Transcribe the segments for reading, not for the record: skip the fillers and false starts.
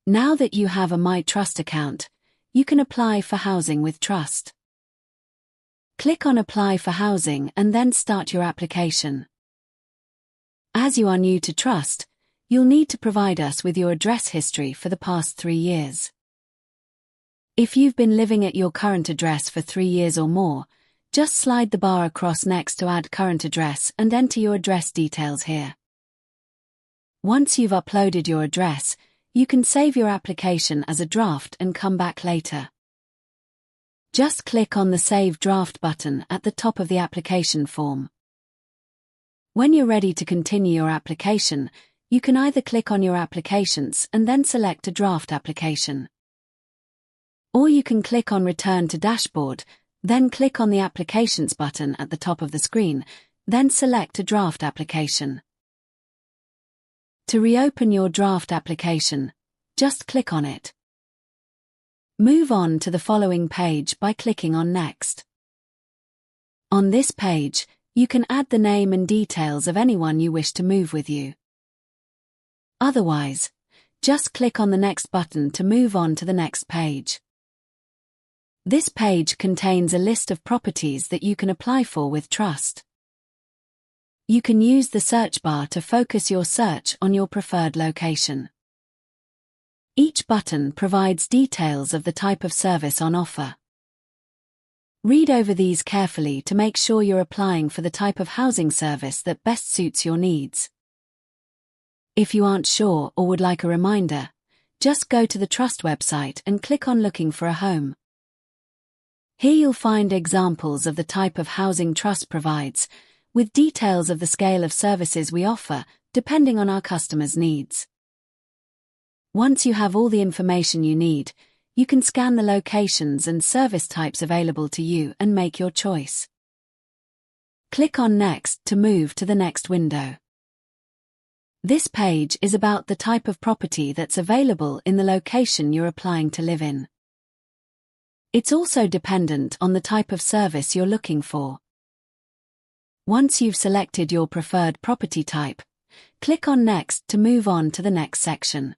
Now that you have a MyTrust account, you can apply for housing with trust. Click on Apply for Housing and then start your application. As you are new to Trust, you'll need to provide us with your address history for the past 3 years. If you've been living at your current address for 3 years or more, just slide the bar across next to Add Current Address and enter your address details here. Once you've uploaded your address, you can save your application as a draft and come back later. Just click on the Save Draft button at the top of the application form. When you're ready to continue your application, you can either click on your applications and then select a draft application. Or you can click on Return to Dashboard, then click on the Applications button at the top of the screen, then select a draft application. To reopen your draft application, just click on it. Move on to the following page by clicking on Next. On this page, you can add the name and details of anyone you wish to move with you. Otherwise, just click on the Next button to move on to the next page. This page contains a list of properties that you can apply for with Trust. You can use the search bar to focus your search on your preferred location. Each button provides details of the type of service on offer. Read over these carefully to make sure you're applying for the type of housing service that best suits your needs. If you aren't sure or would like a reminder, just go to the Trust website and click on Looking for a Home. Here you'll find examples of the type of housing Trust provides, with details of the scale of services we offer, depending on our customers' needs. Once you have all the information you need, you can scan the locations and service types available to you and make your choice. Click on Next to move to the next window. This page is about the type of property that's available in the location you're applying to live in. It's also dependent on the type of service you're looking for. Once you've selected your preferred property type, click on Next to move on to the next section.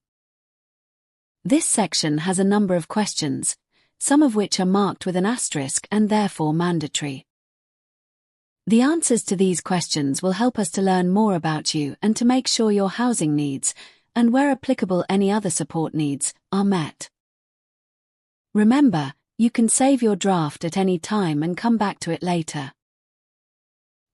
This section has a number of questions, some of which are marked with an asterisk and therefore mandatory. The answers to these questions will help us to learn more about you and to make sure your housing needs, and where applicable any other support needs, are met. Remember, you can save your draft at any time and come back to it later.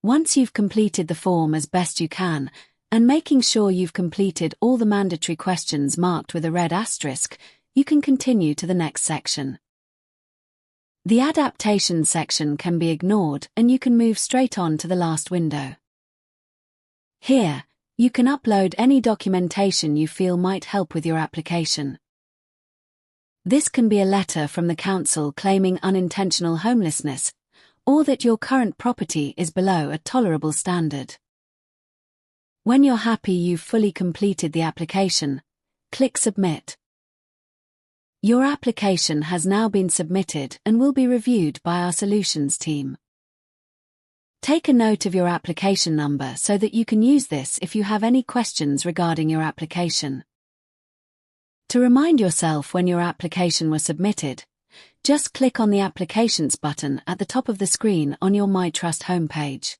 Once you've completed the form as best you can, and making sure you've completed all the mandatory questions marked with a red asterisk, you can continue to the next section. The adaptation section can be ignored and you can move straight on to the last window. Here, you can upload any documentation you feel might help with your application. This can be a letter from the council claiming unintentional homelessness, or that your current property is below a tolerable standard. When you're happy you've fully completed the application, click Submit. Your application has now been submitted and will be reviewed by our solutions team. Take a note of your application number so that you can use this if you have any questions regarding your application. To remind yourself when your application was submitted, just click on the Applications button at the top of the screen on your MyTrust homepage.